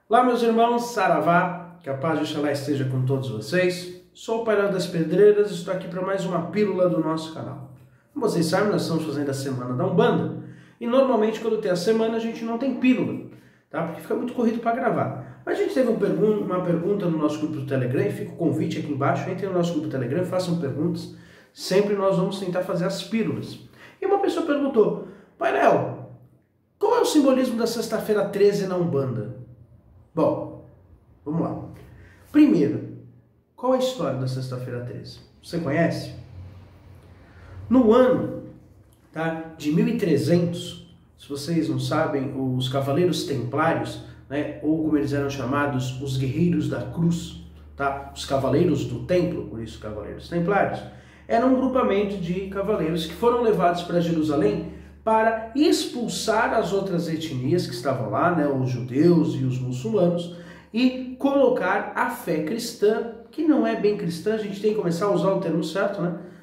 Olá, meus irmãos, saravá, que a paz de Oxalá esteja com todos vocês. Sou o Pai Léo das Pedreiras e estou aqui para mais uma pílula do nosso canal. Como vocês sabem, nós estamos fazendo a Semana da Umbanda e normalmente quando tem a semana a gente não tem pílula, tá? Porque fica muito corrido para gravar. Mas a gente teve uma pergunta no nosso grupo do Telegram e fica o convite aqui embaixo, entrem no nosso grupo do Telegram, façam perguntas, sempre nós vamos tentar fazer as pílulas. E uma pessoa perguntou, Pai Léo, qual é o simbolismo da sexta-feira 13 na Umbanda? Bom, vamos lá. Primeiro, qual é a história da sexta-feira 13? Você conhece? No ano de 1300, se vocês não sabem, os Cavaleiros Templários, ou como eles eram chamados, os Guerreiros da Cruz, os Cavaleiros do Templo, por isso Cavaleiros Templários, eram um grupamento de cavaleiros que foram levados para Jerusalém para expulsar as outras etnias que estavam lá, os judeus e os muçulmanos, e colocar a fé cristã, que não é bem cristã, a gente tem que começar a usar o termo certo,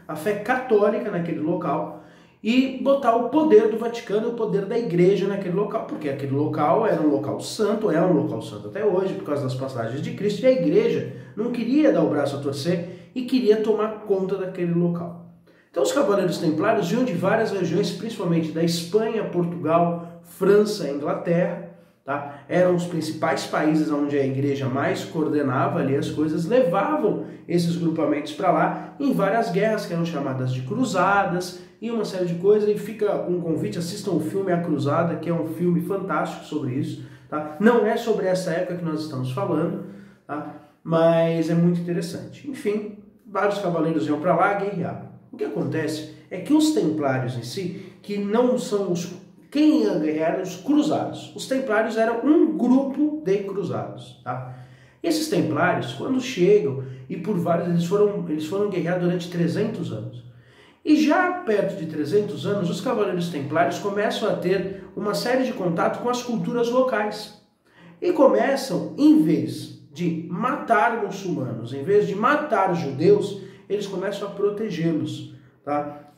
a fé católica naquele local, e botar o poder do Vaticano, o poder da igreja naquele local, porque aquele local era um local santo, é um local santo até hoje, por causa das passagens de Cristo, e a igreja não queria dar o braço a torcer e queria tomar conta daquele local. Então os Cavaleiros Templários vinham de várias regiões, principalmente da Espanha, Portugal, França, Inglaterra, eram os principais países onde a igreja mais coordenava ali as coisas, levavam esses grupamentos para lá em várias guerras que eram chamadas de cruzadas e uma série de coisas, e fica um convite, assistam o filme A Cruzada, que é um filme fantástico sobre isso, Não é sobre essa época que nós estamos falando, mas é muito interessante. Enfim, vários cavaleiros iam para lá guerrear. O que acontece é que os templários em si, que não são quem ia guerrear eram os cruzados. Os templários eram um grupo de cruzados, E esses templários, quando chegam, e por vários, eles foram guerrear durante 300 anos. E já perto de 300 anos, os cavaleiros templários começam a ter uma série de contato com as culturas locais. E começam, em vez de matar muçulmanos, em vez de matar judeus, eles começam a protegê-los,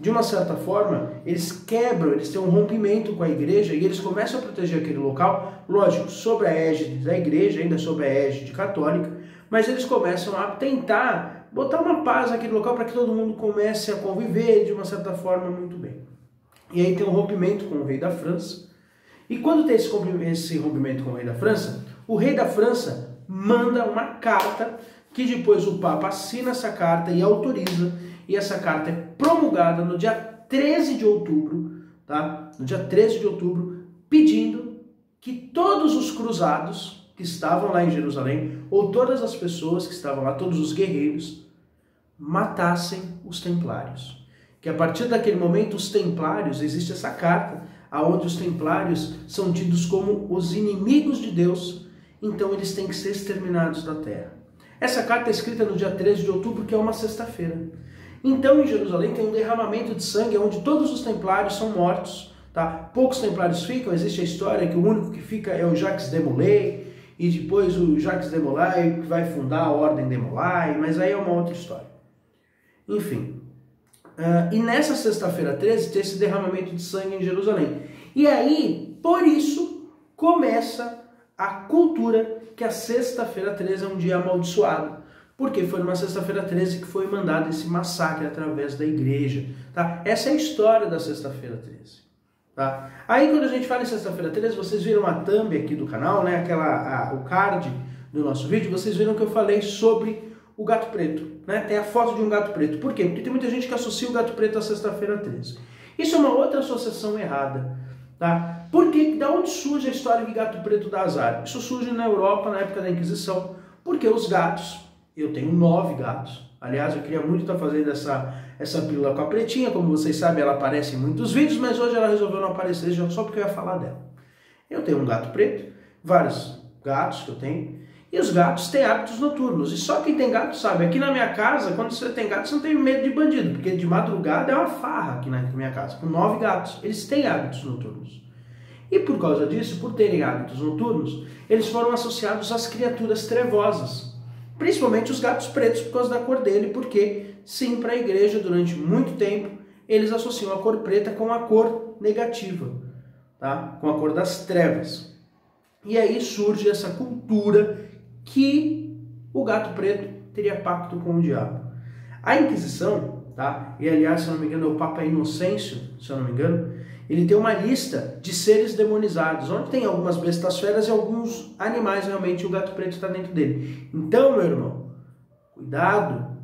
De uma certa forma, eles quebram, eles têm um rompimento com a igreja e eles começam a proteger aquele local, lógico, sob a égide da igreja, ainda sob a égide católica, mas eles começam a tentar botar uma paz naquele local para que todo mundo comece a conviver de uma certa forma muito bem. E aí tem um rompimento com o rei da França, e quando tem esse rompimento com o rei da França, o rei da França manda uma carta que depois o Papa assina essa carta e autoriza, e essa carta é promulgada no dia 13 de outubro, No dia 13 de outubro, pedindo que todos os cruzados que estavam lá em Jerusalém, ou todas as pessoas que estavam lá, todos os guerreiros, matassem os templários. Que a partir daquele momento, os templários, existe essa carta, onde os templários são tidos como os inimigos de Deus, então eles têm que ser exterminados da terra. Essa carta é escrita no dia 13 de outubro, que é uma sexta-feira. Então, em Jerusalém tem um derramamento de sangue, onde todos os templários são mortos, Poucos templários ficam, existe a história que o único que fica é o Jacques de Molay, e depois o Jacques de Molay que vai fundar a Ordem de Molay, mas aí é uma outra história. Enfim, e nessa sexta-feira 13 tem esse derramamento de sangue em Jerusalém. E aí, por isso, começa a cultura que a sexta-feira 13 é um dia amaldiçoado. Porque foi numa sexta-feira 13 que foi mandado esse massacre através da igreja. Essa é a história da sexta-feira 13. Aí quando a gente fala em sexta-feira 13, vocês viram a thumb aqui do canal, o card do nosso vídeo, vocês viram que eu falei sobre o gato preto. Tem a foto de um gato preto. Por quê? Porque tem muita gente que associa o gato preto à sexta-feira 13. Isso é uma outra associação errada. Porque da onde surge a história de gato preto dá azar? Isso surge na Europa, na época da Inquisição, porque os gatos, eu tenho 9 gatos, aliás, eu queria muito estar fazendo essa pílula com a pretinha, como vocês sabem, ela aparece em muitos vídeos, mas hoje ela resolveu não aparecer só porque eu ia falar dela. Eu tenho um gato preto, vários gatos que eu tenho, e os gatos têm hábitos noturnos, e só quem tem gato sabe, aqui na minha casa, quando você tem gato, você não tem medo de bandido, porque de madrugada é uma farra aqui na minha casa, com 9 gatos, eles têm hábitos noturnos. E por causa disso, por terem hábitos noturnos, eles foram associados às criaturas trevosas, principalmente os gatos pretos por causa da cor dele, porque sim, para a igreja, durante muito tempo, eles associam a cor preta com a cor negativa, com a cor das trevas. E aí surge essa cultura que o gato preto teria pacto com o diabo. A Inquisição, tá? E aliás, se eu não me engano, é o Papa Inocêncio, se eu não me engano, ele tem uma lista de seres demonizados, onde tem algumas bestas feras e alguns animais, realmente, e o gato preto está dentro dele. Então, meu irmão, cuidado,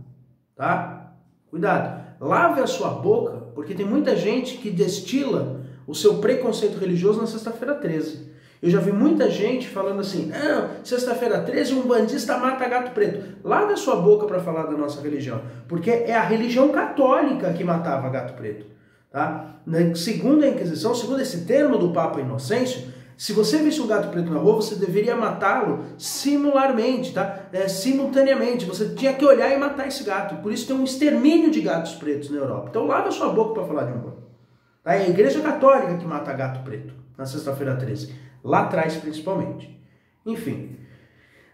tá? Cuidado. Lave a sua boca, porque tem muita gente que destila o seu preconceito religioso na sexta-feira 13. Eu já vi muita gente falando assim, sexta-feira 13 um bandista mata gato preto. Lave a sua boca para falar da nossa religião, porque é a religião católica que matava gato preto. Tá? Segundo a Inquisição, segundo esse termo do Papa Inocêncio, se você visse um gato preto na rua, você deveria matá-lo simularmente, tá? Simultaneamente. Você tinha que olhar e matar esse gato. Por isso tem um extermínio de gatos pretos na Europa. Então lave a sua boca para falar de um bando. Tá? É a Igreja Católica que mata gato preto na sexta-feira 13. Lá atrás, principalmente. Enfim.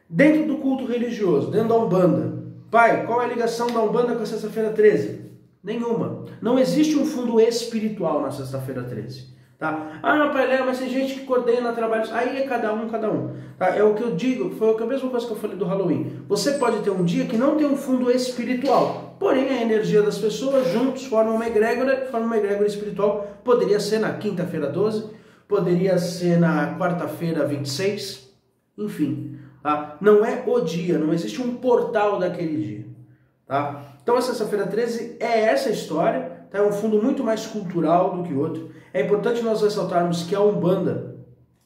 Dentro do culto religioso, dentro da Umbanda. Pai, qual é a ligação da Umbanda com a sexta-feira 13? Nenhuma. Não existe um fundo espiritual na sexta-feira 13. Tá? Pai Léo, mas tem gente que coordena trabalhos. Aí é cada um. Tá? É o que eu digo, foi a mesma coisa que eu falei do Halloween. Você pode ter um dia que não tem um fundo espiritual, porém a energia das pessoas juntos formam uma egrégora espiritual. Poderia ser na quinta-feira 12, poderia ser na quarta-feira 26, enfim. Tá? Não é o dia, não existe um portal daquele dia. Tá? Então a sexta-feira 13 é essa história. Tá? É um fundo muito mais cultural do que outro. É importante nós ressaltarmos que a Umbanda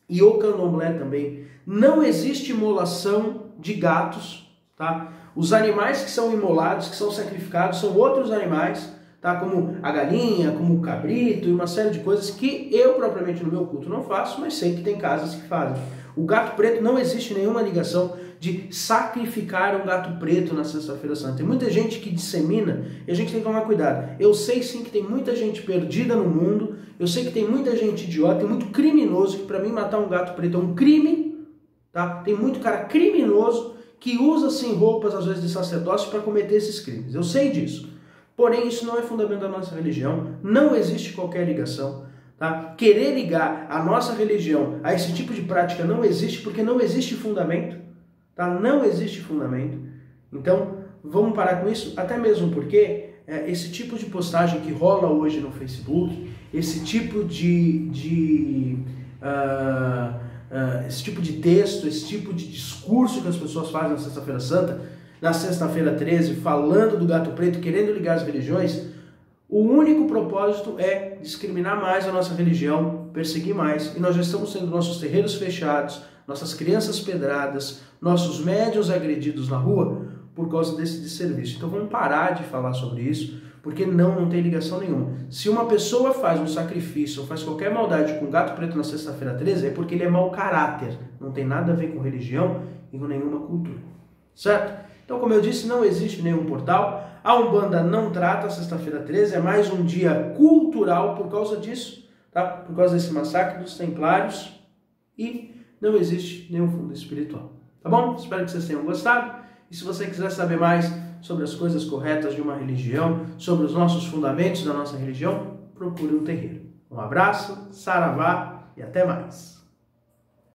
e o Candomblé também não existe imolação de gatos. Tá? Os animais que são imolados, que são sacrificados, são outros animais, tá? Como a galinha, como o cabrito e uma série de coisas que eu propriamente no meu culto não faço, mas sei que tem casas que fazem. O gato preto não existe nenhuma ligação de sacrificar um gato preto na sexta-feira santa. Tem muita gente que dissemina e a gente tem que tomar cuidado. Eu sei sim que tem muita gente perdida no mundo, eu sei que tem muita gente idiota, tem muito criminoso, que para mim matar um gato preto é um crime, tá? Tem muito cara criminoso que usa sim roupas às vezes de sacerdócio para cometer esses crimes. Eu sei disso. Porém, isso não é fundamento da nossa religião, não existe qualquer ligação. Tá? Querer ligar a nossa religião a esse tipo de prática não existe, porque não existe fundamento. Tá? Não existe fundamento. Então, vamos parar com isso, até mesmo porque esse tipo de postagem que rola hoje no Facebook, esse tipo de texto, esse tipo de discurso que as pessoas fazem na Sexta-feira Santa, na Sexta-feira 13, falando do gato preto, querendo ligar as religiões, o único propósito é discriminar mais a nossa religião, perseguir mais. E nós já estamos tendo nossos terreiros fechados, nossas crianças pedradas, nossos médiuns agredidos na rua por causa desse desserviço. Então vamos parar de falar sobre isso, porque não tem ligação nenhuma. Se uma pessoa faz um sacrifício ou faz qualquer maldade com um gato preto na Sexta-feira 13, é porque ele é mau caráter. Não tem nada a ver com religião e com nenhuma cultura. Certo? Então, como eu disse, não existe nenhum portal. A Umbanda não trata a Sexta-feira 13, é mais um dia cultural por causa disso, tá? Por causa desse massacre dos Templários, e não existe nenhum fundo espiritual. Tá bom? Espero que vocês tenham gostado. E se você quiser saber mais sobre as coisas corretas de uma religião, sobre os nossos fundamentos da nossa religião, procure um terreiro. Um abraço, saravá e até mais.